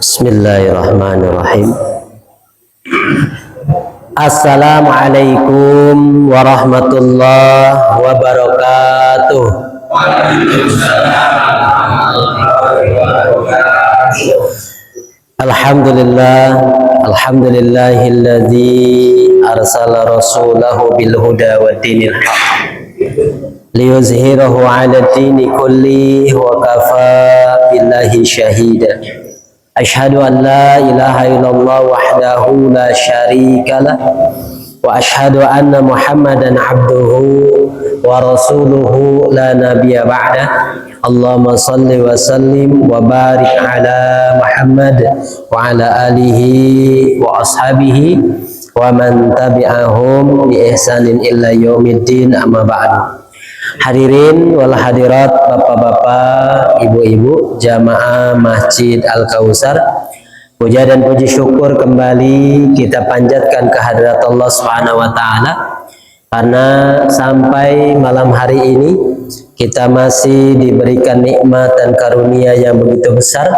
Bismillahirrahmanirrahim. Assalamualaikum warahmatullahi wabarakatuh. Alhamdulillahilladzi arsala rasulahu bil huda wa dinil haq liyuzhirahu 'ala dini kulli wa kafa billahi syahida. Asyhadu an la ilaha illallah wahdahu la syarikalah wa asyhadu anna Muhammadan abduhu wa rasuluhu la nabiyya ba'dah. Allahumma salli wa sallim wa barik ala Muhammad wa ala alihi wa ashabihi wa man tabi'ahum bi ihsanin illa yaumiddin, amma ba'du. Hadirin wal hadirat, bapak-bapak, ibu-ibu, jamaah Masjid Al-Kautsar, puja dan puji syukur kembali kita panjatkan kehadirat Allah Subhanahu wa taala karena sampai malam hari ini kita masih diberikan nikmat dan karunia yang begitu besar,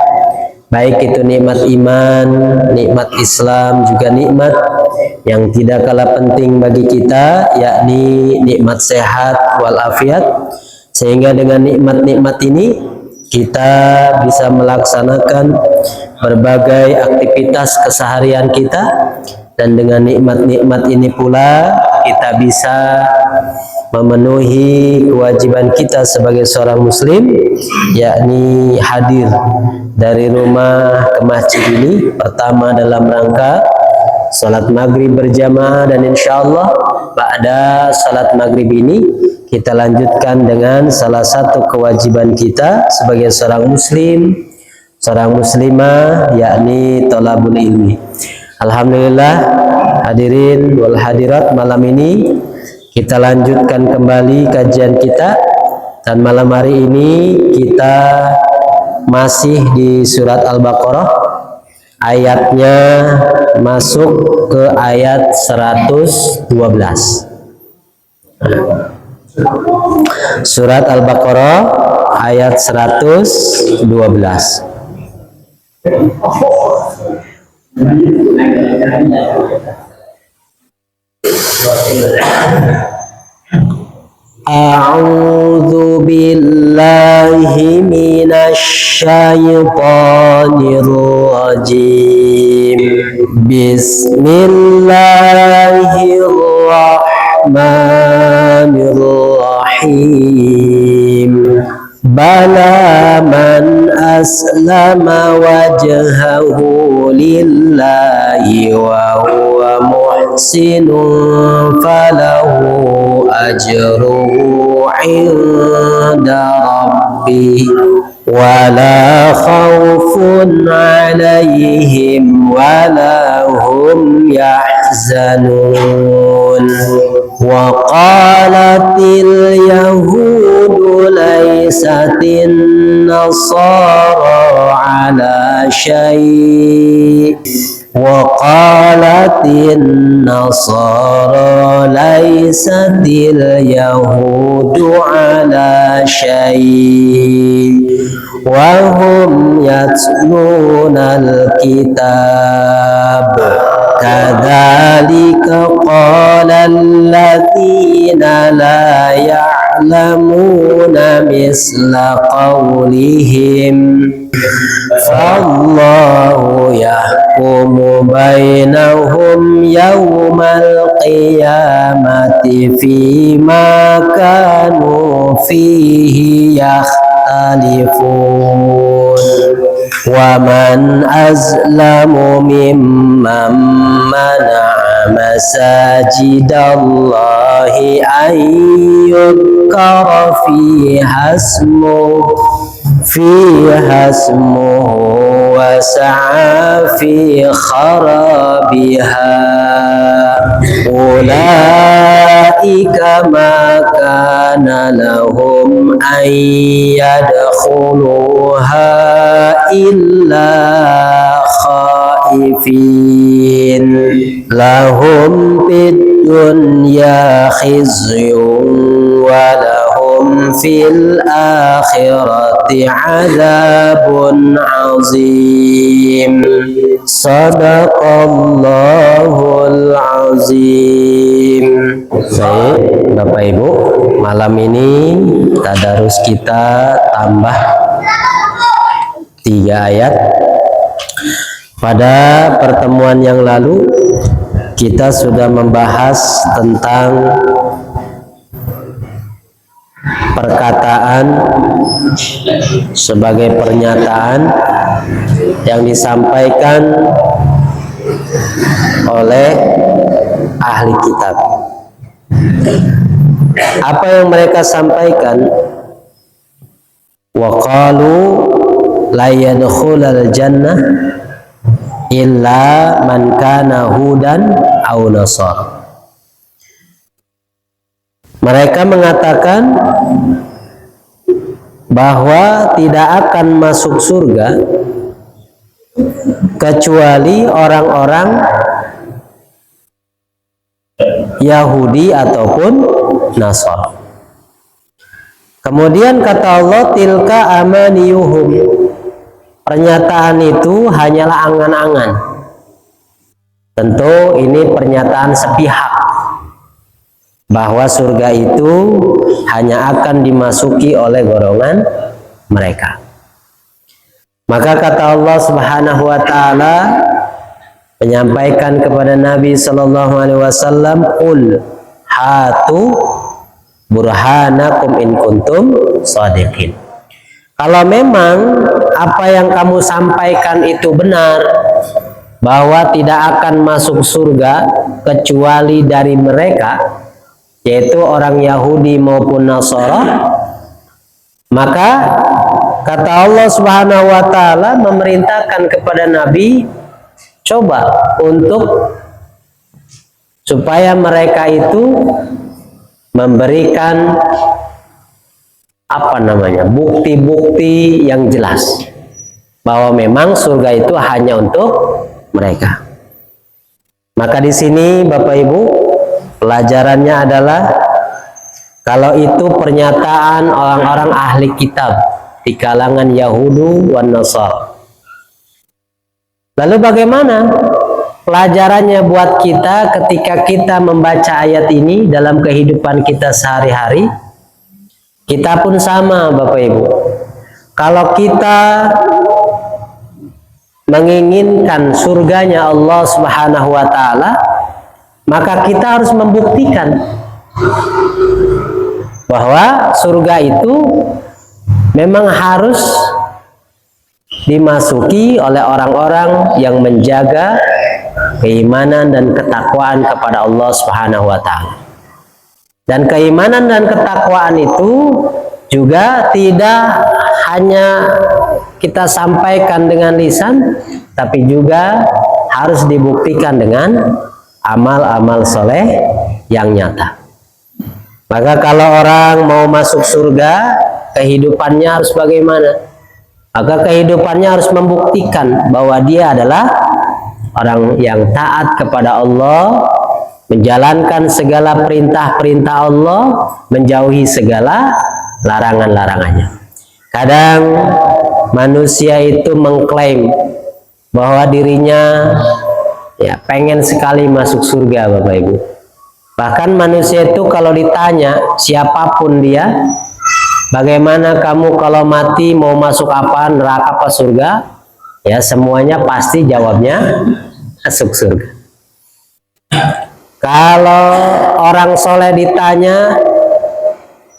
baik itu nikmat iman, nikmat Islam, juga nikmat yang tidak kalah penting bagi kita, yakni nikmat sehat walafiat, sehingga dengan nikmat-nikmat ini kita bisa melaksanakan berbagai aktivitas keseharian kita, dan dengan nikmat-nikmat ini pula kita bisa memenuhi kewajiban kita sebagai seorang muslim, yakni hadir dari rumah ke masjid ini, pertama dalam rangka salat maghrib berjamaah, dan insyaallah pada salat maghrib ini kita lanjutkan dengan salah satu kewajiban kita sebagai seorang muslim, seorang muslimah, yakni thalabul ilmi. Alhamdulillah, hadirin wal hadirat, malam ini kita lanjutkan kembali kajian kita, dan malam hari ini kita masih di surat Al-Baqarah, ayatnya masuk ke ayat 112. Surat Al-Baqarah ayat 112. A'udzu billahi minasy syaithanir rajim. Bismillahirrahmanirrahim. Bala man aslama wajhahu lillahi wa huwa muhsinun falahu ajruhu 'inda rabbih wala khawfun 'alaihim wala hum yahzanun. Wa qalatil yahudu laysatin nasara 'ala syai' wa qalatin nasara laysatil yahudu 'ala syai' wa hum yatlunal kitab kadzalika qala alladziina la ya'lamuuna misla qawlihim fallahu yahkumu bainahum yawmal qiyamati fima kanu fihi yakhtalifun. Wa man azlamu mimman mana'a masajidallahi an yudhkara fiha ismuhu wa sa'a fi kharabiha ulaika ma kana lahum an yadkhuluha illa khaifin lahum fid dunya khizyun wa lahum fil akhirati adzabun azim. Sadaqallahul azim. Baik, Bapak Ibu, malam ini tadarus kita tambah 3 ayat. Pada pertemuan yang lalu kita sudah membahas tentang perkataan sebagai pernyataan yang disampaikan oleh ahli kitab. Apa yang mereka sampaikan? Wa qalu la yadkhulul jannah illa man kana hudan aw nasara. Mereka mengatakan bahwa tidak akan masuk surga kecuali orang-orang Yahudi ataupun Nasara. Kemudian kata Allah, tilka amaniyuhum. Pernyataan itu hanyalah angan-angan. Tentu ini pernyataan sepihak bahwa surga itu hanya akan dimasuki oleh golongan mereka. Maka kata Allah Subhanahu wa taala menyampaikan kepada Nabi sallallahu alaihi wasallam, "Qul hatu burhanakum in kuntum shadiqin." Kalau memang apa yang kamu sampaikan itu benar, bahwa tidak akan masuk surga kecuali dari mereka, yaitu orang Yahudi maupun Nasara, maka kata Allah Subhanahu wa taala memerintahkan kepada Nabi, coba untuk supaya mereka itu memberikan bukti-bukti yang jelas bahwa memang surga itu hanya untuk mereka. Maka di sini Bapak Ibu, pelajarannya adalah kalau itu pernyataan orang-orang ahli kitab di kalangan Yahudi wan Nasara. Lalu bagaimana pelajarannya buat kita ketika kita membaca ayat ini dalam kehidupan kita sehari-hari? Kita pun sama Bapak Ibu. Kalau kita menginginkan surganya Allah Subhanahu wa taala, maka kita harus membuktikan bahwa surga itu memang harus dimasuki oleh orang-orang yang menjaga keimanan dan ketakwaan kepada Allah Subhanahu wa taala. Dan keimanan dan ketakwaan itu juga tidak hanya kita sampaikan dengan lisan, tapi juga harus dibuktikan dengan amal-amal soleh yang nyata. Maka kalau orang mau masuk surga, kehidupannya harus bagaimana? Maka kehidupannya harus membuktikan bahwa dia adalah orang yang taat kepada Allah, menjalankan segala perintah-perintah Allah, menjauhi segala larangan-larangannya. Kadang manusia itu mengklaim bahwa dirinya pengen sekali masuk surga Bapak Ibu. Bahkan manusia itu kalau ditanya siapapun dia, bagaimana kamu kalau mati mau masuk apa, neraka apa surga? Ya semuanya pasti jawabnya masuk surga. Kalau orang soleh ditanya,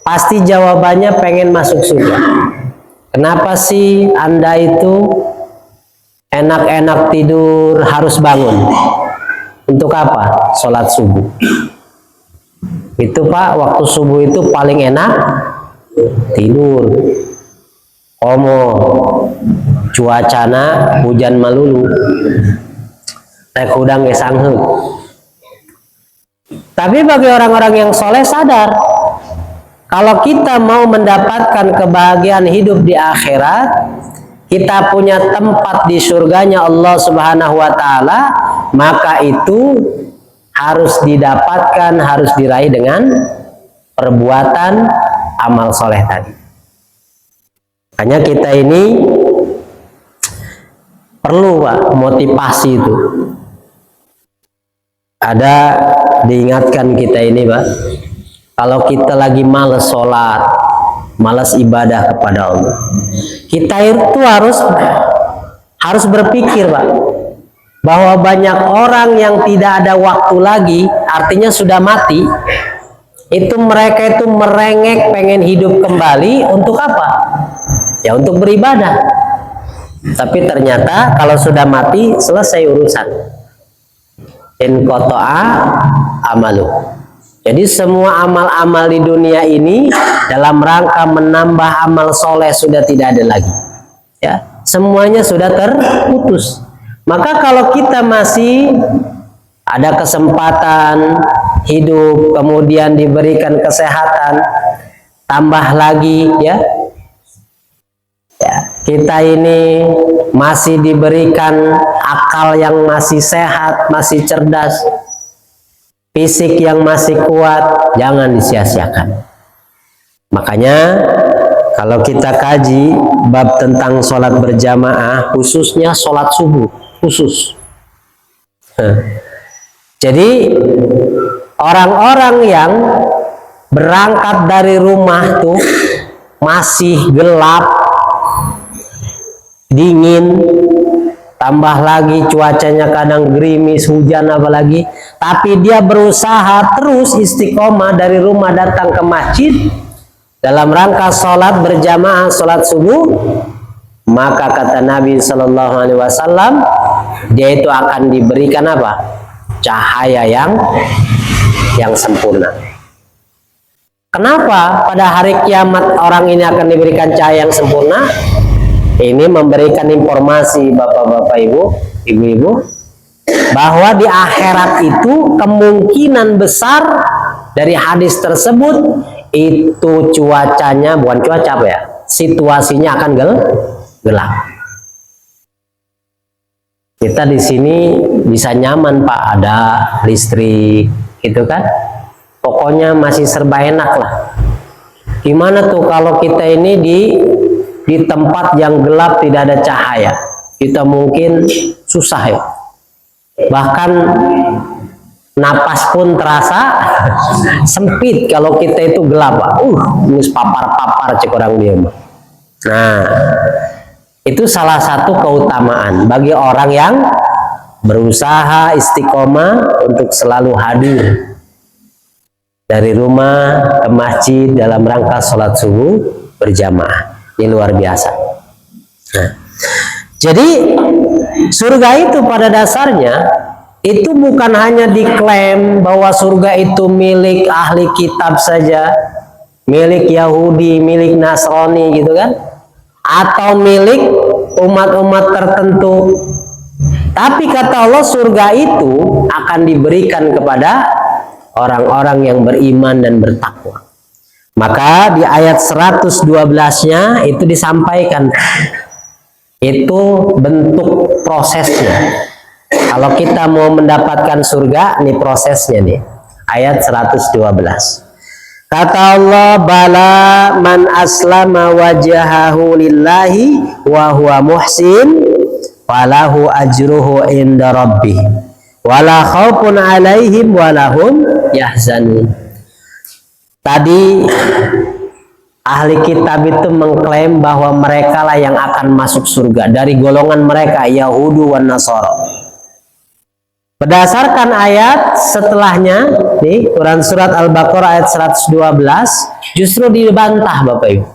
pasti jawabannya pengen masuk surga. Kenapa sih Anda itu enak-enak tidur harus bangun? Untuk apa? Sholat subuh. Itu Pak, waktu subuh itu paling enak tidur. Komo cuacana hujan melulu. Rek hudang gesangheuk. Tapi bagi orang-orang yang soleh sadar, kalau kita mau mendapatkan kebahagiaan hidup di akhirat, kita punya tempat di surganya Allah Subhanahu wa taala, maka itu harus didapatkan, harus diraih dengan perbuatan amal soleh tadi. Makanya kita ini perlu Pak motivasi itu. Ada diingatkan kita ini Pak, kalau kita lagi males sholat, malas ibadah kepada Allah, kita itu harus berpikir Pak, bahwa banyak orang yang tidak ada waktu lagi, artinya sudah mati. Itu mereka itu merengek pengen hidup kembali untuk apa? Ya untuk beribadah. Tapi ternyata kalau sudah mati selesai urusan. In qata'a amalu. Jadi semua amal-amal di dunia ini dalam rangka menambah amal soleh sudah tidak ada lagi. Ya, semuanya sudah terputus. Maka kalau kita masih ada kesempatan hidup, kemudian diberikan kesehatan, tambah lagi ya, kita ini masih diberikan akal yang masih sehat, masih cerdas, fisik yang masih kuat, jangan disia-siakan. Makanya kalau kita kaji bab tentang sholat berjamaah, khususnya sholat subuh khusus. Jadi orang-orang yang berangkat dari rumah tuh masih gelap, dingin, tambah lagi cuacanya kadang gerimis, hujan apalagi, tapi dia berusaha terus istiqomah dari rumah datang ke masjid dalam rangka sholat berjamaah, sholat subuh, maka kata Nabi Shallallahu Alaihi Wasallam, dia itu akan diberikan apa? Cahaya yang sempurna. Kenapa pada hari kiamat orang ini akan diberikan cahaya yang sempurna? Ini memberikan informasi bapak-bapak, ibu-ibu, bahwa di akhirat itu kemungkinan besar dari hadis tersebut itu cuacanya, bukan cuaca apa ya, situasinya akan gelap. Kita di sini bisa nyaman Pak, ada listrik gitu kan, pokoknya masih serba enak lah. Gimana tuh kalau kita ini di tempat yang gelap, tidak ada cahaya, kita mungkin susah ya, bahkan napas pun terasa sempit kalau kita itu gelap Pak. Ini papar-papar cek orang dia. Nah, itu salah satu keutamaan bagi orang yang berusaha istiqomah untuk selalu hadir dari rumah ke masjid dalam rangka sholat subuh berjamaah. Ini luar biasa. Nah, jadi surga itu pada dasarnya itu bukan hanya diklaim bahwa surga itu milik ahli kitab saja, milik Yahudi, milik Nasrani gitu kan, atau milik umat-umat tertentu. Tapi kata Allah, surga itu akan diberikan kepada orang-orang yang beriman dan bertakwa. Maka di ayat 112-nya itu disampaikan, itu bentuk prosesnya. Kalau kita mau mendapatkan surga, ini prosesnya nih. Ayat 112. Kata Allah, bala man aslama wajahahu lillahi wa huwa muhsin falahu ajruhu inda rabbih wala khaufun alaihim walahum yahzanun. Tadi ahli kitab itu mengklaim bahwa mereka lah yang akan masuk surga dari golongan mereka Yahudi wan Nasara. Berdasarkan ayat setelahnya, nih Quran surat Al-Baqarah ayat 112 justru dibantah Bapak Ibu.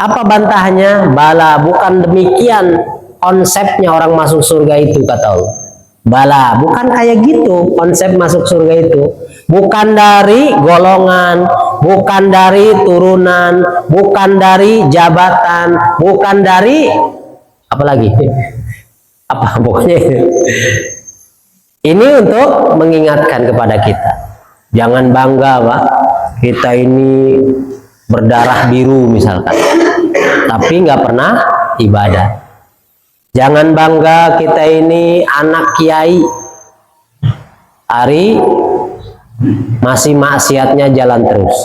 Apa bantahnya? Bala, bukan demikian konsepnya orang masuk surga itu, kata Allah. Bala, bukan kayak gitu konsep masuk surga itu. Bukan dari golongan, bukan dari turunan, bukan dari jabatan, bukan dari apa lagi? Apa pokoknya ini untuk mengingatkan kepada kita. Jangan bangga Pak, kita ini berdarah biru misalkan, tapi nggak pernah ibadah. Jangan bangga kita ini anak kiai, hari masih maksiatnya jalan terus.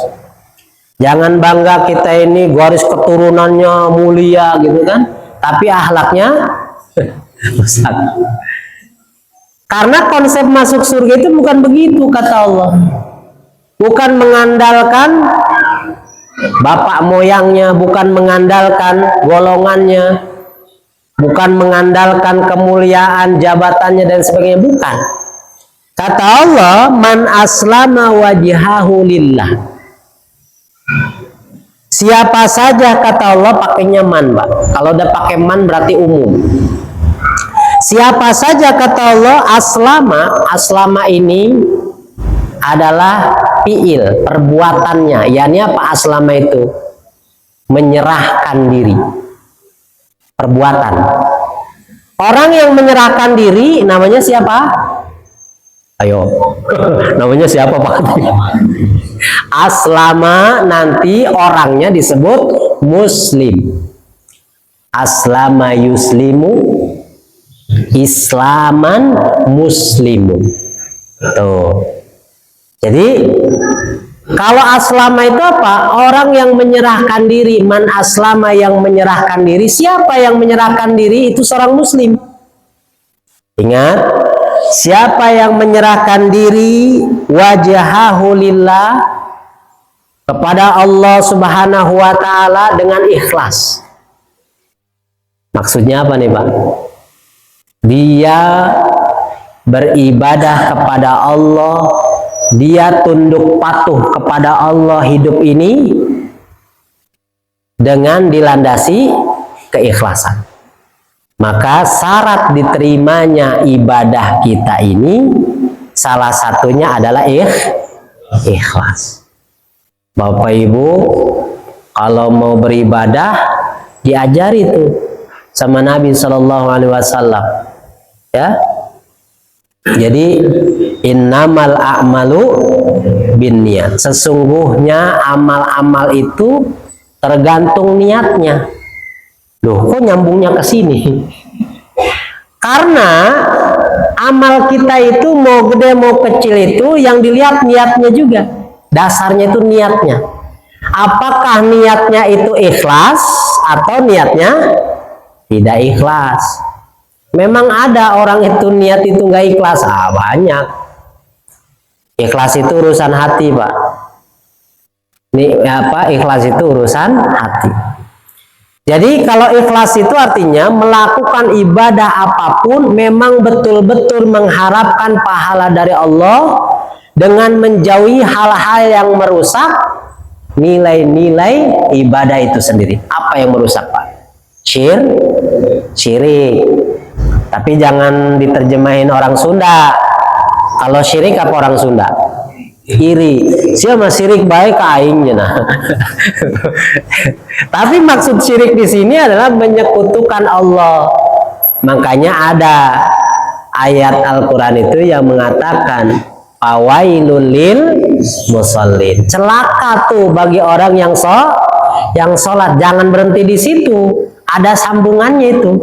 Jangan bangga kita ini garis keturunannya mulia gitu kan, tapi akhlaknya rusak. Karena konsep masuk surga itu bukan begitu kata Allah. Bukan mengandalkan bapak moyangnya, bukan mengandalkan golongannya, bukan mengandalkan kemuliaan jabatannya dan sebagainya, bukan. Kata Allah, man aslama wajhahu lillah. Siapa saja kata Allah, pakainya man, Pak. Kalau udah pakai man berarti umum. Siapa saja kata Allah, aslama ini adalah fiil, perbuatannya. Yani apa aslama itu? Menyerahkan diri. Perbuatan. Orang yang menyerahkan diri namanya siapa? Ayo. Namanya siapa, Pak? Aslama nanti orangnya disebut muslim. Aslama yuslimu, islaman muslimu. Tuh. Jadi kalau aslama itu apa? Orang yang menyerahkan diri. Man aslama, yang menyerahkan diri. Siapa yang menyerahkan diri? Itu seorang muslim. Ingat, siapa yang menyerahkan diri wajhahu lillah, kepada Allah Subhanahu wa taala dengan ikhlas. Maksudnya apa nih, Pak? Dia beribadah kepada Allah, dia tunduk patuh kepada Allah hidup ini dengan dilandasi keikhlasan. Maka syarat diterimanya ibadah kita ini salah satunya adalah ikhlas. Bapak Ibu, kalau mau beribadah diajari tuh sama Nabi Shallallahu Alaihi Wasallam, ya. Jadi innamal a'malu binniyat. Sesungguhnya amal-amal itu tergantung niatnya. Loh, kok nyambungnya ke sini? Karena amal kita itu mau gede mau kecil itu yang dilihat niatnya juga. Dasarnya itu niatnya. Apakah niatnya itu ikhlas atau niatnya tidak ikhlas? Memang ada orang itu niat itu nggak ikhlas. Banyak. Ikhlas itu urusan hati, Pak. Ini apa? Ikhlas itu urusan hati. Jadi kalau ikhlas itu artinya melakukan ibadah apapun memang betul-betul mengharapkan pahala dari Allah dengan menjauhi hal-hal yang merusak nilai-nilai ibadah itu sendiri. Apa yang merusak, Pak? Syirik. Tapi jangan diterjemahin orang Sunda. Kalau syirik apa orang Sunda? Iri. Siapa syirik baik aing nah. Tapi maksud syirik di sini adalah menyekutukan Allah. Makanya ada ayat Al-Qur'an itu yang mengatakan fawailul lil musallin. Celaka tuh bagi orang yang sholat. Jangan berhenti di situ. Ada sambungannya itu.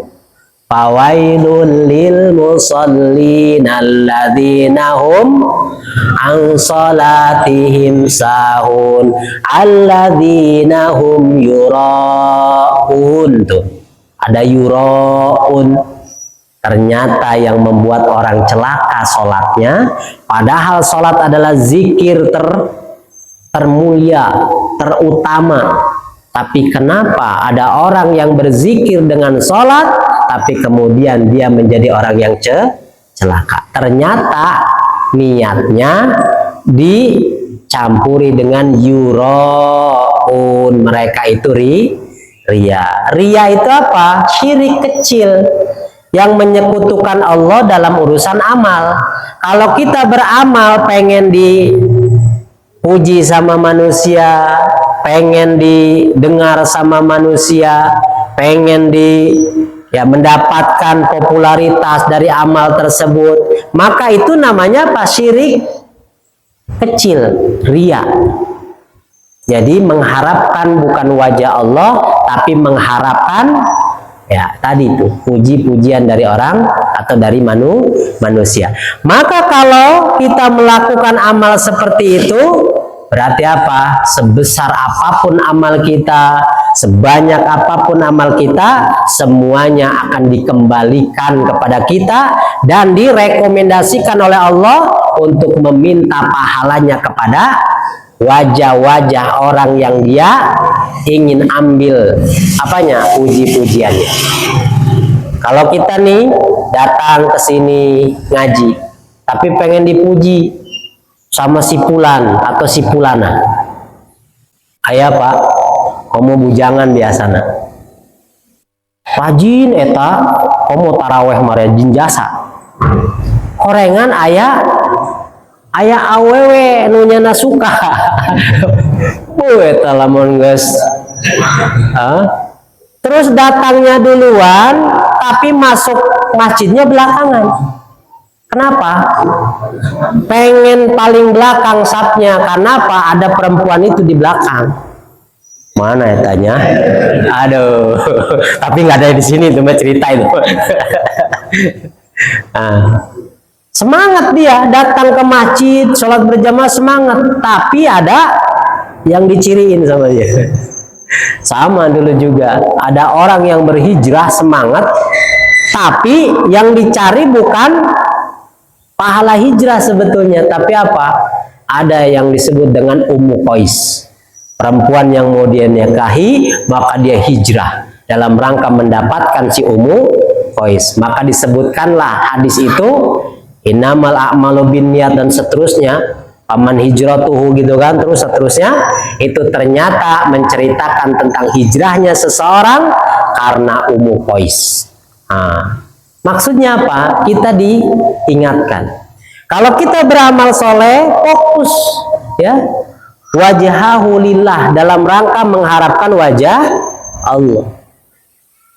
Fawailul lil musallin alladzina hum an salatihim sahun alladzina hum yuraun. Tuh ada yuraun. Ternyata yang membuat orang celaka sholatnya, padahal sholat adalah zikir termulia, terutama. Tapi kenapa ada orang yang berzikir dengan sholat, tapi kemudian dia menjadi orang yang celaka? Ternyata niatnya dicampuri dengan yuraun. Mereka itu ria. Ria itu apa? Syirik kecil yang menyekutukan Allah dalam urusan amal. Kalau kita beramal pengen dipuji sama manusia, pengen didengar sama manusia, pengen mendapatkan popularitas dari amal tersebut, maka itu namanya apa? Syirik kecil, ria. Jadi mengharapkan bukan wajah Allah, tapi mengharapkan tadi itu puji-pujian dari orang atau dari manusia. Maka kalau kita melakukan amal seperti itu, Berarti apa? Sebesar apapun amal kita, sebanyak apapun amal kita, semuanya akan dikembalikan kepada kita dan direkomendasikan oleh Allah untuk meminta pahalanya kepada wajah-wajah orang yang dia ingin ambil apanya? Puji-pujiannya. Kalau kita nih datang ke sini ngaji, tapi pengen dipuji sama si Fulan atau si Fulana. Ayah Pak, kamu bujangan biasana. Rajin eta, kamu taraweh marajin jasa. Korengan ayah awewe nunyana suka. Eta lamun geus. Terus datangnya duluan, tapi masuk masjidnya belakangan. Kenapa? Pengen paling belakang sapnya. Kenapa? Ada perempuan itu di belakang. Mana ya tanya? Aduh, tapi nggak ada di sini tuh cerita itu. Nah, semangat dia datang ke masjid, sholat berjamaah semangat. Tapi ada yang diciriin sama dia. Sama dulu juga ada orang yang berhijrah semangat, tapi yang dicari bukan pahala hijrah sebetulnya, tapi apa? Ada yang disebut dengan Ummu Qais. Perempuan yang mau dia nikahi, maka dia hijrah dalam rangka mendapatkan si Ummu Qais. Maka disebutkanlah hadis itu, innamal a'malu binniyat dan seterusnya. Paman hijratuhu gitu kan, terus seterusnya. Itu ternyata menceritakan tentang hijrahnya seseorang karena Ummu Qais. Maksudnya apa? Kita diingatkan. Kalau kita beramal soleh, fokus ya, wajhahu lillah, dalam rangka mengharapkan wajah Allah.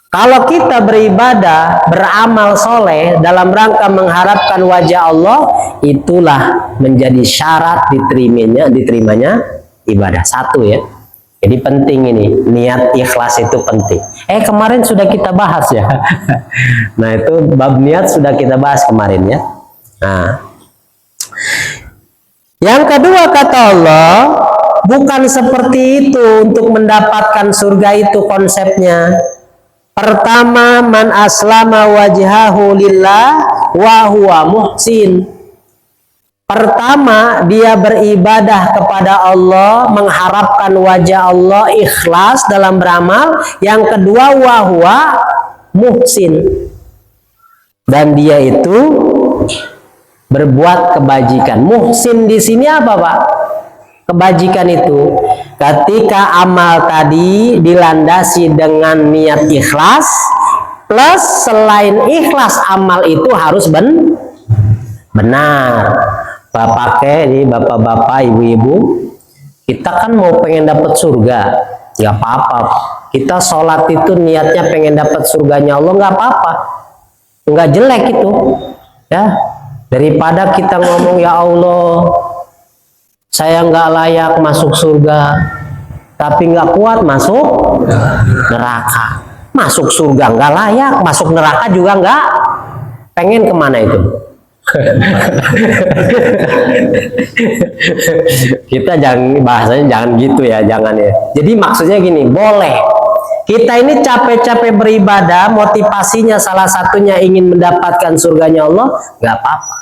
Kalau kita beribadah, beramal soleh dalam rangka mengharapkan wajah Allah, itulah menjadi syarat diterimanya ibadah. Satu ya. Jadi penting ini, niat ikhlas itu penting. Kemarin sudah kita bahas ya. Nah itu bab niat sudah kita bahas kemarin ya. Nah, yang kedua kata Allah, bukan seperti itu untuk mendapatkan surga itu konsepnya. Pertama, man aslama wajhahu lillah wa huwa muhsin. Pertama, dia beribadah kepada Allah, mengharapkan wajah Allah, ikhlas dalam beramal. Yang kedua, wahwa muhsin. Dan dia itu berbuat kebajikan. Muhsin di sini apa, Pak? Kebajikan itu ketika amal tadi dilandasi dengan niat ikhlas, plus selain ikhlas amal itu harus benar. Bapak-bapak, ibu-ibu, kita kan mau pengen dapat surga, nggak apa-apa. Kita sholat itu niatnya pengen dapat surganya Allah, nggak apa-apa, nggak jelek itu, ya. Daripada kita ngomong ya Allah, saya nggak layak masuk surga, tapi nggak kuat masuk neraka. Masuk surga nggak layak, masuk neraka juga nggak. Pengen kemana itu? Kita jangan, bahasanya jangan gitu ya, jangan ya. Jadi maksudnya gini, boleh kita ini capek-capek beribadah, motivasinya salah satunya ingin mendapatkan surganya Allah, nggak apa-apa.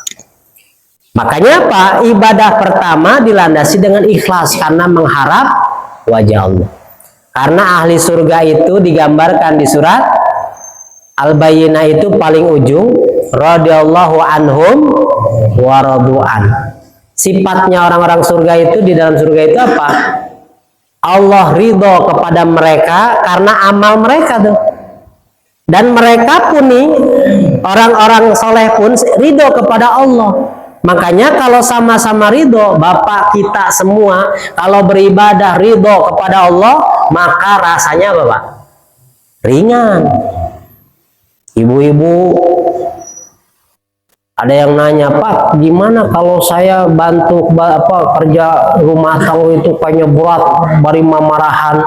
Makanya apa? Ibadah pertama dilandasi dengan ikhlas karena mengharap wajah Allah. Karena ahli surga itu digambarkan di surat Al-Bayyinah itu paling ujung, radhiyallahu anhum wa radu'an. Sifatnya orang-orang surga itu, di dalam surga itu apa? Allah ridho kepada mereka karena amal mereka tuh. Dan mereka pun nih, orang-orang soleh pun ridho kepada Allah. Makanya kalau sama-sama ridho, Bapak kita semua kalau beribadah ridho kepada Allah, maka rasanya apa, Pak? Ringan. Ibu-ibu, ada yang nanya, Pak, gimana kalau saya bantu kerja rumah tangga itu kayaknya berat, bari memarahan.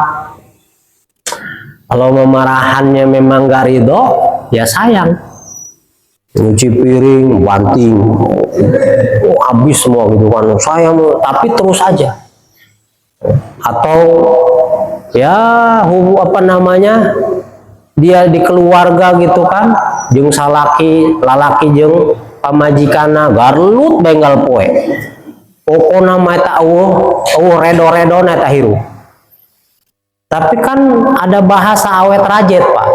Kalau memarahannya memang gak ridho, ya sayang. Nyuci piring, banting, habis semua gitu kan. Saya mau, tapi terus aja. atau ya apa namanya, dia di keluarga gitu kan, jeung salaki lalaki jeung pamajikana garlut benggal poe pokona mah eta redo-redo na eta hirup. Tapi kan ada bahasa awet rajet Pak,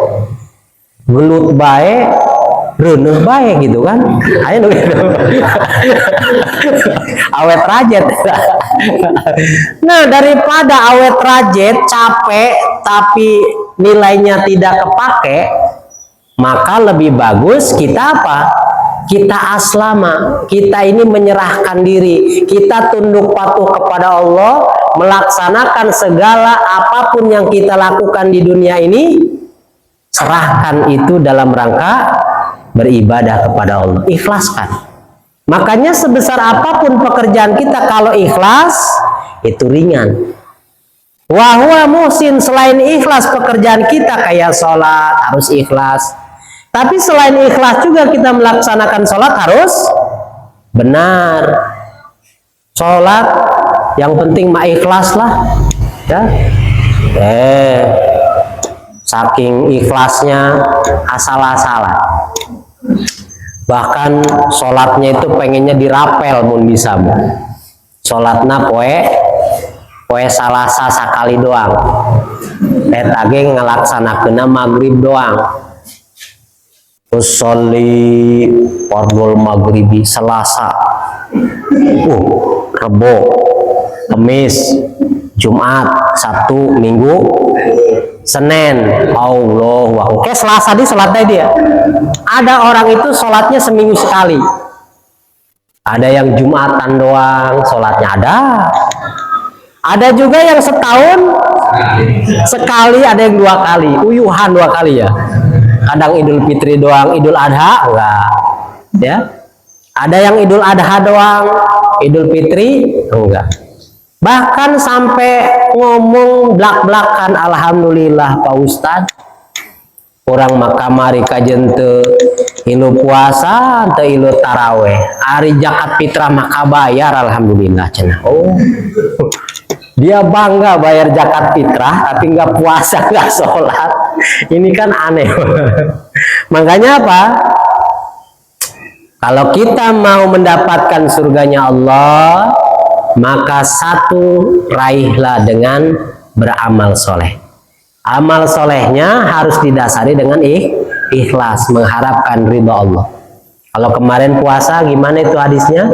gelut bae reuneuh bae gitu kan, aya nu gitu. Awet rajet. Nah, daripada awet rajet capek tapi nilainya tidak kepake, maka lebih bagus kita apa? Kita aslama, kita ini menyerahkan diri, kita tunduk patuh kepada Allah, melaksanakan segala apapun yang kita lakukan di dunia ini, serahkan itu dalam rangka beribadah kepada Allah, ikhlaskan. Makanya sebesar apapun pekerjaan kita, kalau ikhlas itu ringan. Wahwa muhsin, selain ikhlas pekerjaan kita kayak sholat harus ikhlas. Tapi selain ikhlas juga kita melaksanakan sholat harus benar. Sholat yang penting mah ikhlas lah, ya. Saking ikhlasnya asal-asalan. Bahkan sholatnya itu pengennya dirapel mun bisa. Sholatna poe salasa sakali doang. Eta ge ngalaksanakeunna maghrib doang. Usolli fardul maghribi Selasa, Rebo, Kamis, Jumat, Sabtu, Minggu, Senin. Allah, oke, Selasa di sholatnya dia. Ada orang itu sholatnya seminggu sekali. Ada yang Jumatan doang sholatnya ada. Ada juga yang setahun sekali, ada yang 2 kali, uyuhan 2 kali ya. Kadang Idul Fitri doang, Idul Adha enggak, ya. Ada yang Idul Adha doang, Idul Fitri enggak. Bahkan sampai ngomong blak-blakan, alhamdulillah Pak Ustadz, orang makamari kajen teu ilu puasa teu ilu taraweh, hari zakat fitrah maka bayar alhamdulillah cenah. Oh, dia bangga bayar zakat fitrah tapi nggak puasa, nggak sholat. Ini kan aneh. Makanya apa? Kalau kita mau mendapatkan surganya Allah, maka satu, raihlah dengan beramal soleh. Amal solehnya harus didasari dengan ikhlas, mengharapkan ridha Allah. Kalau kemarin puasa gimana itu hadisnya?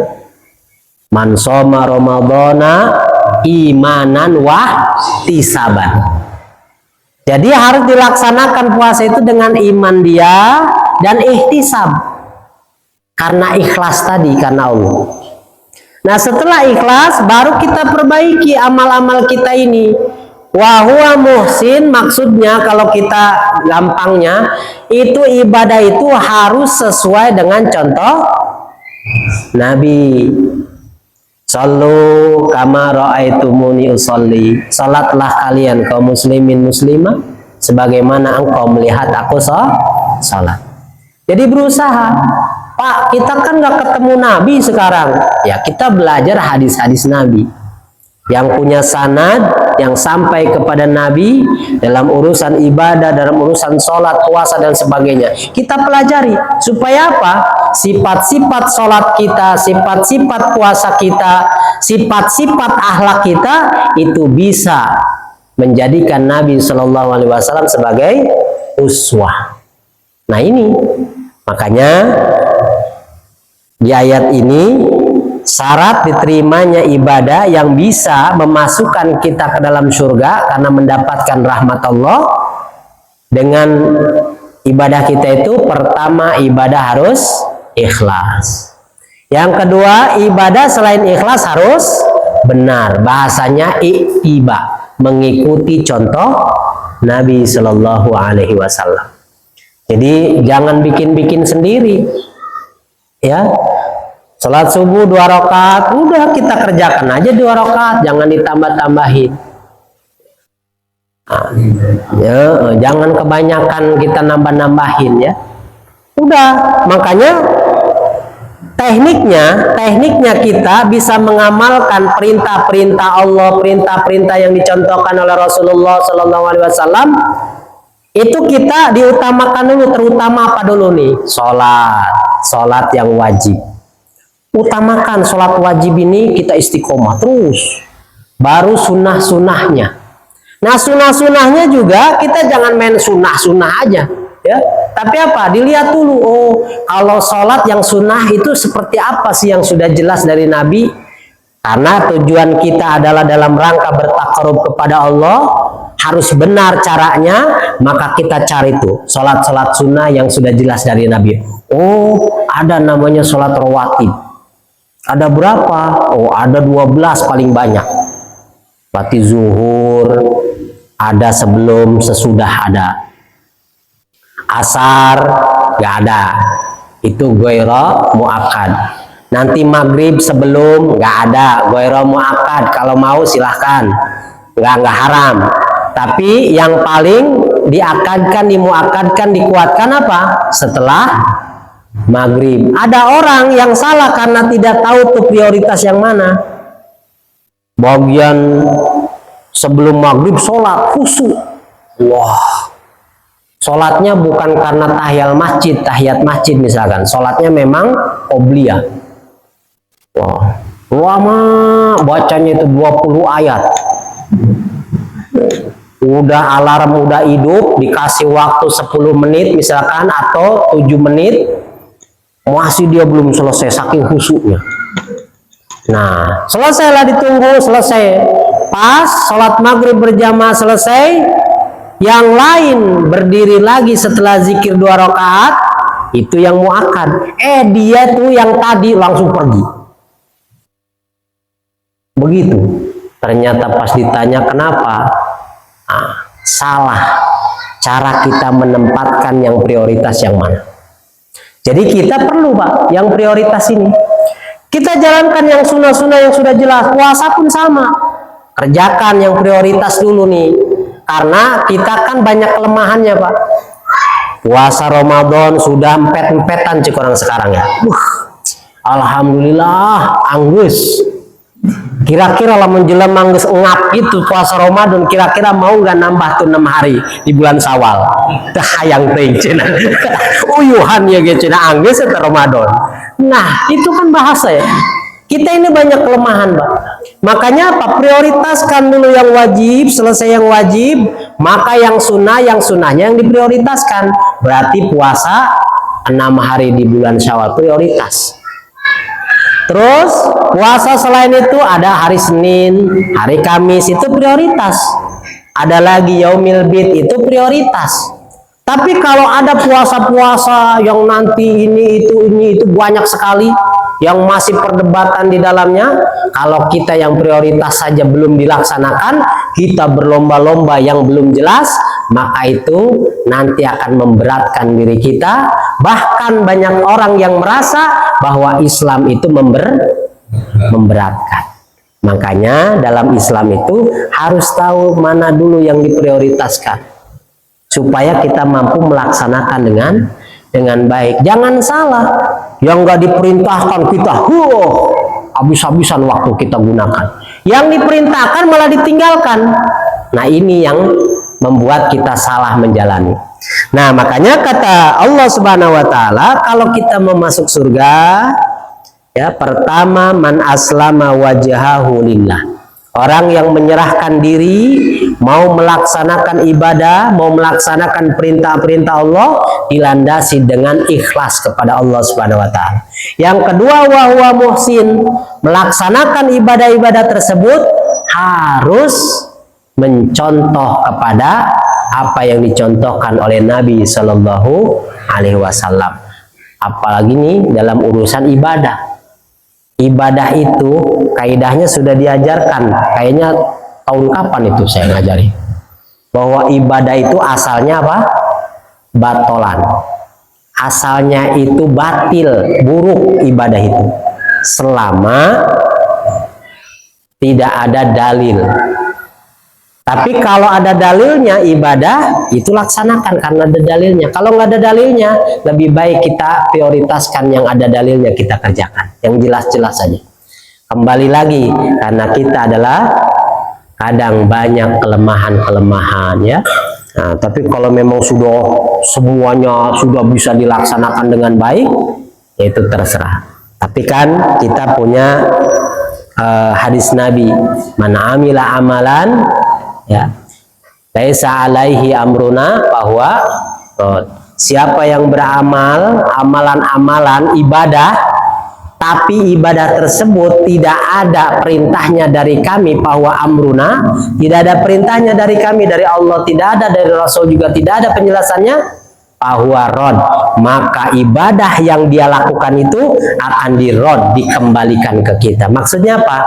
Man shoma ramadhana imanan wahtisaban. Jadi harus dilaksanakan puasa itu dengan iman dia dan ihtisab. Karena ikhlas tadi, karena Allah. Nah, setelah ikhlas baru kita perbaiki amal-amal kita ini. Wahwa muhsin, maksudnya kalau kita gampangnya itu ibadah itu harus sesuai dengan contoh Nabi. Sallu kama ra'aitumuni usolli. Salatlah kalian kaum muslimin muslimah sebagaimana engkau melihat aku salat. Jadi berusaha. Pak, kita kan nggak ketemu Nabi sekarang. Ya, kita belajar hadis-hadis Nabi yang punya sanad, yang sampai kepada Nabi dalam urusan ibadah, dalam urusan sholat, puasa dan sebagainya. Kita pelajari supaya apa? Sifat-sifat sholat kita, sifat-sifat puasa kita, sifat-sifat akhlak kita itu bisa menjadikan Nabi Shallallahu Alaihi Wasallam sebagai uswah. Nah ini makanya di ayat ini syarat diterimanya ibadah yang bisa memasukkan kita ke dalam surga karena mendapatkan rahmat Allah dengan ibadah kita itu, pertama ibadah harus ikhlas. Yang kedua, ibadah selain ikhlas harus benar. Bahasanya ittiba, mengikuti contoh Nabi Shallallahu Alaihi Wasallam. Jadi jangan bikin-bikin sendiri, ya. Salat subuh 2 rakaat, udah kita kerjakan aja 2 rakaat, jangan ditambah-tambahin. Nah, ya, jangan kebanyakan kita nambah-nambahin ya. Udah, makanya Tekniknya kita bisa mengamalkan perintah-perintah Allah, perintah-perintah yang dicontohkan oleh Rasulullah Sallallahu Alaihi Wasallam. Itu kita diutamakan dulu, terutama apa dulu nih? Sholat yang wajib. Utamakan sholat wajib ini, kita istiqomah terus. Baru sunnah-sunnahnya. Nah, sunnah-sunnahnya juga kita jangan main sunnah-sunnah aja. Ya, tapi apa? Dilihat dulu. Oh, kalau sholat yang sunnah itu seperti apa sih yang sudah jelas dari Nabi? Karena tujuan kita adalah dalam rangka bertakarub kepada Allah, harus benar caranya, maka kita cari tuh sholat-sholat sunnah yang sudah jelas dari Nabi. Oh, ada namanya sholat rawatib. Ada berapa? Oh, ada 12 paling banyak. Berarti zuhur ada sebelum, sesudah ada. Asar nggak ada, itu ghaira muakkad. Nanti maghrib sebelum nggak ada, ghaira muakkad. Kalau mau silahkan, nggak haram. Tapi yang paling diakadkan, dimuakkadkan, dikuatkan apa? Setelah maghrib. Ada orang yang salah karena tidak tahu tuh prioritas yang mana. Bagian sebelum maghrib sholat khusyuk. Wah. Sholatnya bukan karena tahiyat masjid misalkan. Sholatnya memang qobliyah. Wah, lama bacanya itu 20 ayat. Udah alarm udah hidup, dikasih waktu 10 menit misalkan atau 7 menit, masih dia belum selesai saking khusyuknya. Nah, selesailah ditunggu, selesai. Pas sholat maghrib berjamaah selesai, yang lain berdiri lagi setelah zikir 2 rakaat, itu yang muakkad. Dia tuh yang tadi langsung pergi. Begitu. Ternyata pas ditanya kenapa, salah cara kita menempatkan yang prioritas yang mana. Jadi kita perlu Pak, yang prioritas ini. Kita jalankan yang sunnah-sunnah yang sudah jelas. Puasa pun sama. Kerjakan yang prioritas dulu nih. Karena kita kan banyak kelemahannya Pak. Puasa Ramadan sudah empet-empetan cik orang sekarang ya. Alhamdulillah anggus. Kira-kira lah menjelang anggus ngap gitu puasa Ramadan, kira-kira mau nggak nambah tuh 6 hari di bulan Syawal. Hayang teh cina. Uyuhan ya ge cina anggus itu Ramadan. Nah, itu kan bahasa ya. Kita ini banyak kelemahan, Pak. Makanya apa? Prioritaskan dulu yang wajib, selesai yang wajib, maka yang sunnahnya yang diprioritaskan. Berarti puasa 6 hari di bulan Syawal prioritas. Terus puasa selain itu ada hari Senin, hari Kamis itu prioritas. Ada lagi Yaumil Bid itu prioritas. Tapi kalau ada puasa-puasa yang nanti ini itu banyak sekali yang masih perdebatan di dalamnya, kalau kita yang prioritas saja belum dilaksanakan, kita berlomba-lomba yang belum jelas, maka itu nanti akan memberatkan diri kita. Bahkan banyak orang yang merasa bahwa Islam itu memberatkan. Makanya dalam Islam itu harus tahu mana dulu yang diprioritaskan, supaya kita mampu melaksanakan dengan baik. Jangan salah, yang nggak diperintahkan kita habis-habisan waktu kita gunakan, yang diperintahkan malah ditinggalkan. Nah, ini yang membuat kita salah menjalani. Nah, makanya kata Allah Subhanahu wa taala, kalau kita mau masuk surga, ya, pertama man aslama wajhahu lillah. Orang yang menyerahkan diri, mau melaksanakan ibadah, mau melaksanakan perintah-perintah Allah, dilandasi dengan ikhlas kepada Allah Subhanahu wa taala. Yang kedua, wa huwa muhsin, melaksanakan ibadah-ibadah tersebut harus mencontoh kepada apa yang dicontohkan oleh Nabi Shallallahu Alaihi Wasallam. Apalagi nih dalam urusan ibadah. Ibadah itu kaidahnya sudah diajarkan. Kayaknya tahun kapan itu saya ngajari bahwa ibadah itu asalnya apa? Batolan. Asalnya itu batil, buruk ibadah itu. Selama tidak ada dalil. Tapi kalau ada dalilnya ibadah itu laksanakan karena ada dalilnya. Kalau nggak ada dalilnya, lebih baik kita prioritaskan yang ada dalilnya kita kerjakan. Yang jelas-jelas saja. Kembali lagi karena kita adalah kadang banyak kelemahan-kelemahan ya. Nah, tapi kalau memang sudah semuanya sudah bisa dilaksanakan dengan baik, ya itu terserah. Tapi kan kita punya hadis Nabi, man amila amalan ya laisa alaihi amruna bahwa siapa yang beramal amalan-amalan ibadah tapi ibadah tersebut tidak ada perintahnya dari kami bahwa amruna, tidak ada perintahnya dari kami, dari Allah tidak ada, dari Rasul juga tidak ada penjelasannya, bahwa rod, maka ibadah yang dia lakukan itu akan dirod, dikembalikan ke kita. Maksudnya apa?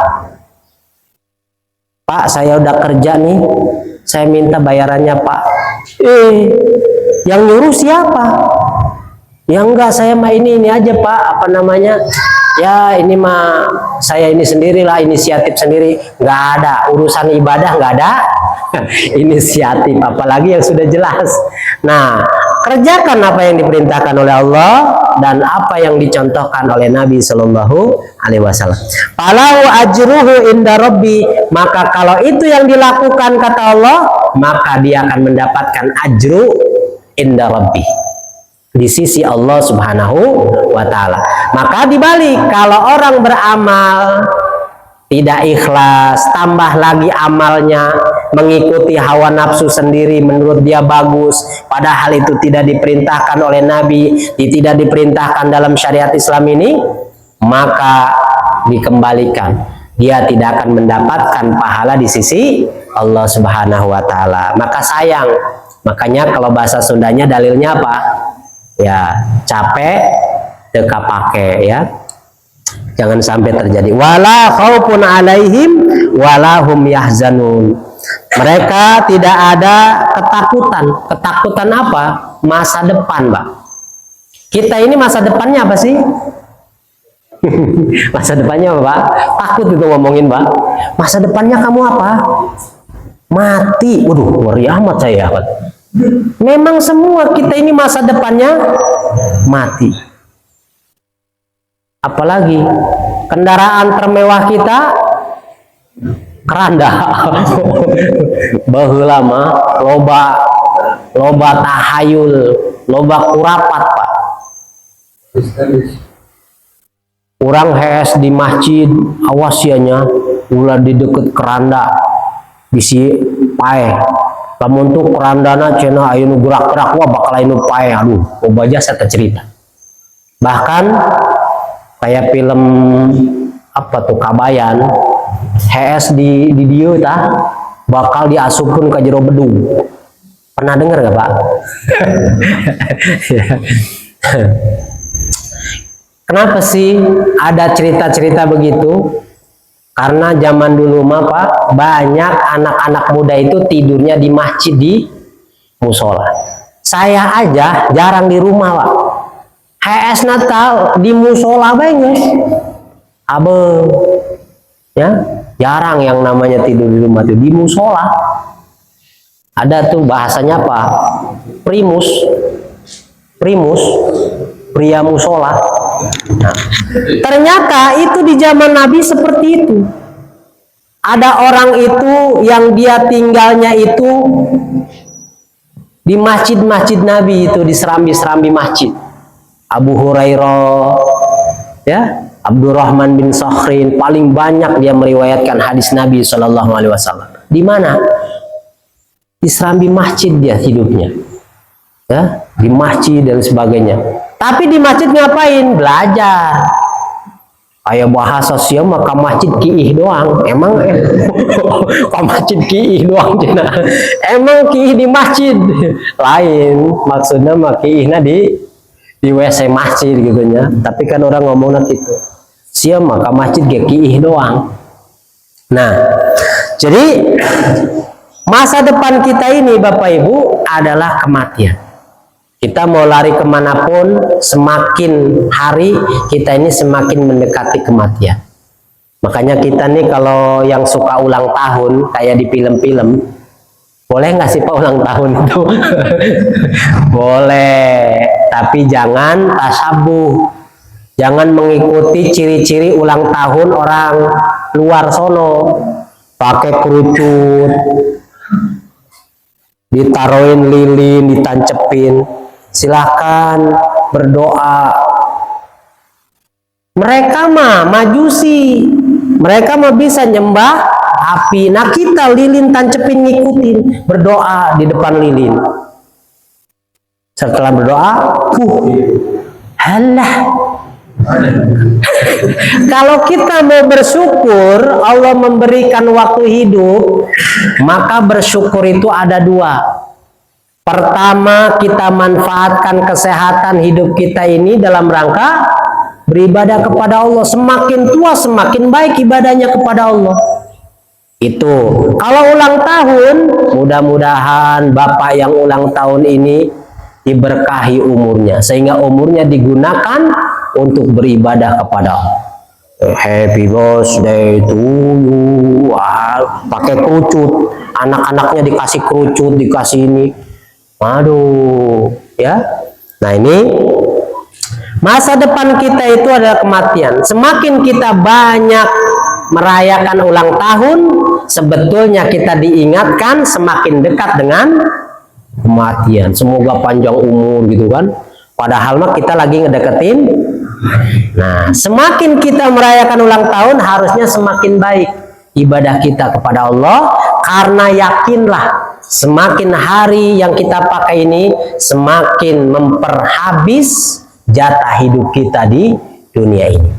Pak, saya udah kerja nih, saya minta bayarannya Pak. Yang nyuruh siapa? Ya enggak, saya mah ini aja Pak, apa namanya? Ya ini mah saya ini sendirilah, inisiatif sendiri. Nggak ada urusan ibadah, nggak ada inisiatif, apalagi yang sudah jelas. Nah, kerjakan apa yang diperintahkan oleh Allah dan apa yang dicontohkan oleh Nabi Shallallahu Alaihi Wasallam. Falau ajruhu inda Rabbi, maka kalau itu yang dilakukan kata Allah, maka dia akan mendapatkan ajru inda Rabbi, di sisi Allah Subhanahu wa Ta'ala. Maka dibalik, kalau orang beramal tidak ikhlas, tambah lagi amalnya mengikuti hawa nafsu sendiri, menurut dia bagus, padahal itu tidak diperintahkan oleh Nabi, tidak diperintahkan dalam syariat Islam ini, maka dikembalikan. Dia tidak akan mendapatkan pahala di sisi Allah Subhanahu wa Ta'ala. Maka sayang. Makanya kalau bahasa Sundanya dalilnya apa? Ya, capek teka pakai ya. Jangan sampai terjadi wala khaufun alaihim wala hum yahzanun. Mereka tidak ada ketakutan. Ketakutan apa? Masa depan, Pak. Kita ini masa depannya apa sih? Masa depannya apa, Pak? Takut itu ngomongin, Pak. Masa depannya kamu apa? Mati. Waduh, ngeri amat saya, Pak. Memang semua kita ini masa depannya mati. Apalagi kendaraan termewah kita keranda. Baheula mah loba tahayul, loba kurapat, Pak. Orang hes di masjid awasianya ulah di deket keranda bisi pae. Lamun tuh kerandana cenah aya nu gerak-gerak wah bakal aya nu pae. Aduh, loba jasa cerita. Bahkan kayak film apa tuh Kabayan, HS di dieu tah bakal diasupkeun ka jero bedung. Pernah dengar nggak, Pak? Kenapa sih ada cerita-cerita begitu? Karena zaman dulu mah, Pak, banyak anak-anak muda itu tidurnya di masjid, di musola. Saya aja jarang di rumah, Pak. HS Natal di musola banyak. Abe, ya, jarang yang namanya tidur di rumah itu di musola. Ada tuh bahasanya apa? Primus, pria musola. Nah, ternyata itu di zaman Nabi seperti itu. Ada orang itu yang dia tinggalnya itu di masjid-masjid Nabi itu, di serambi-serambi masjid. Abu Hurairah, ya, Abdurrahman bin Sakhrin, paling banyak dia meriwayatkan hadis Nabi Shallallahu Alaihi Wasallam. Di mana? Di serambi masjid dia hidupnya, ya, di masjid dan sebagainya. Tapi di masjid ngapain? Belajar. Aya bahasa sia mah ka masjid kiih doang. Emang ka masjid kiih doang cenah. Emang kiih di masjid. Lain, maksudnya mah kiihna di WC masjid gitu nya. Tapi kan orang ngomongna gitu. Sia mah ka masjid ge kiih doang. Nah, jadi masa depan kita ini Bapak Ibu adalah kematian. Kita mau lari kemanapun, semakin hari kita ini semakin mendekati kematian. Makanya kita nih kalau yang suka ulang tahun kayak di film-film, Boleh nggak sih Pak ulang tahun itu? Boleh, tapi jangan tasabuh. Jangan mengikuti ciri-ciri ulang tahun orang luar sono. Pakai kerucut, ditaruhin lilin, ditancepin. Silahkan berdoa. Mereka mah majusi. Mereka mah bisa nyembah api. Nah kita lilin tancepin ngikutin. Berdoa di depan lilin. Setelah berdoa, halah. Kalau kita mau bersyukur Allah memberikan waktu hidup, maka bersyukur itu ada dua. Pertama, kita manfaatkan kesehatan hidup kita ini dalam rangka beribadah kepada Allah. Semakin tua semakin baik ibadahnya kepada Allah. Itu kalau ulang tahun, mudah-mudahan Bapak yang ulang tahun ini diberkahi umurnya, sehingga umurnya digunakan untuk beribadah kepada Allah. Happy birthday to you. Pakai kerucut, anak-anaknya dikasih kerucut, dikasih ini. Aduh, ya. Nah ini masa depan kita itu adalah kematian. Semakin kita banyak merayakan ulang tahun, sebetulnya kita diingatkan semakin dekat dengan kematian. Semoga panjang umur gitu kan. Padahal mah kita lagi ngedeketin. Nah, semakin kita merayakan ulang tahun, harusnya semakin baik ibadah kita kepada Allah, karena yakinlah semakin hari yang kita pakai ini semakin memperhabis jatah hidup kita di dunia ini.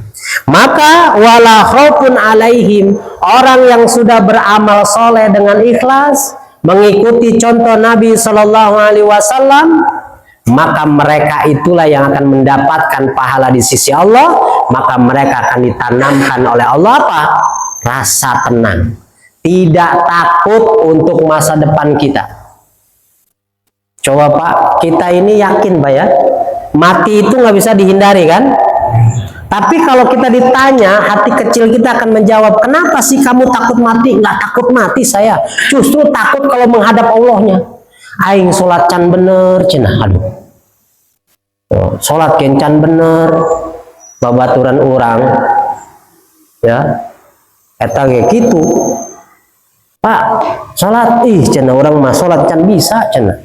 Maka wala khaufun alaihim, orang yang sudah beramal soleh dengan ikhlas, mengikuti contoh Nabi Shallallahu Alaihi Wasallam, maka mereka itulah yang akan mendapatkan pahala di sisi Allah. Maka mereka akan ditanamkan oleh Allah apa? Rasa tenang, tidak takut untuk masa depan kita. Coba Pak, kita ini yakin Pak ya, mati itu nggak bisa dihindari kan? Tapi kalau kita ditanya, hati kecil kita akan menjawab, kenapa sih kamu takut mati? Nggak takut mati saya, justru takut kalau menghadap Allahnya. Aing sholat can bener, cenah aduh. Sholat kencan bener, babaturan orang, ya, eta kayak gitu. Pak, sholat, cenah orang mah sholat can bisa, cenah.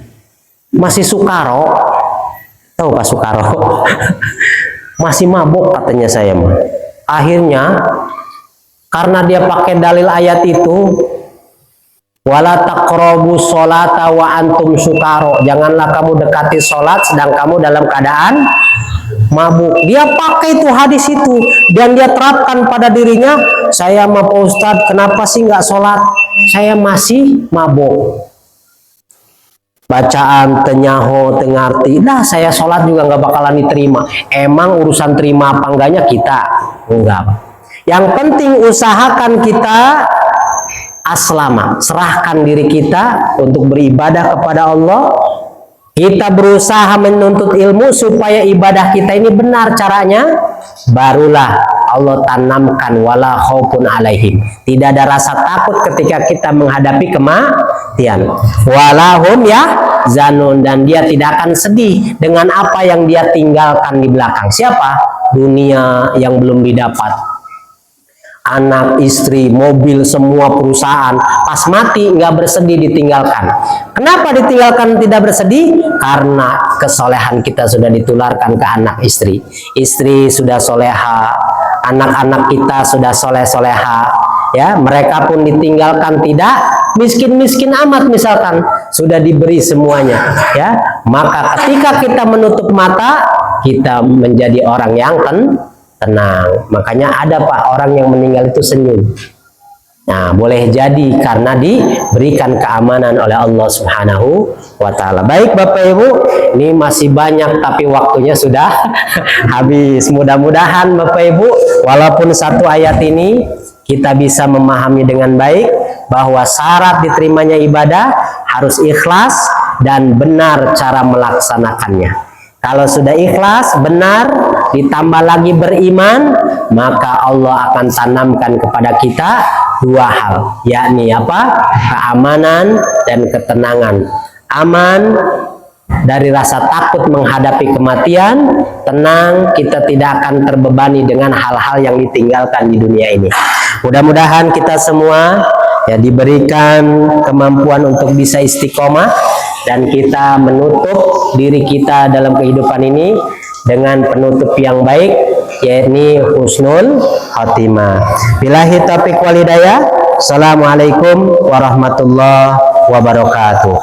Masih sukaro, tahu Pak Sukaro? Masih mabok katanya saya mah. Akhirnya, karena dia pakai dalil ayat itu, wala taqrabu sholata wa antum sukaro, janganlah kamu dekati sholat sedang kamu dalam keadaan mabuk. Dia pakai itu hadis itu dan dia terapkan pada dirinya. Saya mah Pak Ustadz, kenapa sih nggak sholat? Saya masih mabuk. Bacaan tenyaho tengarti, nah saya sholat juga nggak bakalan diterima. Emang urusan terima apa enggaknya kita enggak. Yang penting usahakan kita aslama, serahkan diri kita untuk beribadah kepada Allah. Kita berusaha menuntut ilmu supaya ibadah kita ini benar caranya, barulah Allah tanamkan wala khaufun alaihim, tidak ada rasa takut ketika kita menghadapi kematian. Walahum ya zanun, dan dia tidak akan sedih dengan apa yang dia tinggalkan di belakang. Siapa? Dunia yang belum didapat, anak, istri, mobil, semua perusahaan. Pas mati nggak bersedih ditinggalkan. Kenapa ditinggalkan tidak bersedih? Karena kesolehan kita sudah ditularkan ke anak istri. Istri sudah soleha, anak-anak kita sudah soleh-soleha. Ya, mereka pun ditinggalkan tidak miskin-miskin amat misalkan, sudah diberi semuanya. Ya, maka ketika kita menutup mata, kita menjadi orang yang tenang. Makanya ada Pak orang yang meninggal itu senyum. Nah, boleh jadi karena diberikan keamanan oleh Allah Subhanahu wa Ta'ala. Baik Bapak Ibu, ini masih banyak tapi waktunya sudah habis. Mudah-mudahan Bapak Ibu, walaupun satu ayat ini kita bisa memahami dengan baik bahwa syarat diterimanya ibadah harus ikhlas dan benar cara melaksanakannya. Kalau sudah ikhlas, benar, ditambah lagi beriman, maka Allah akan tanamkan kepada kita dua hal, yakni apa? Keamanan dan ketenangan. Aman dari rasa takut menghadapi kematian, tenang, kita tidak akan terbebani dengan hal-hal yang ditinggalkan di dunia ini. Mudah-mudahan kita semua ya diberikan kemampuan untuk bisa istiqomah dan kita menutup diri kita dalam kehidupan ini dengan penutup yang baik, yakni husnul khotimah. Billahi taufiq wal hidayah. Assalamualaikum warahmatullahi wabarakatuh.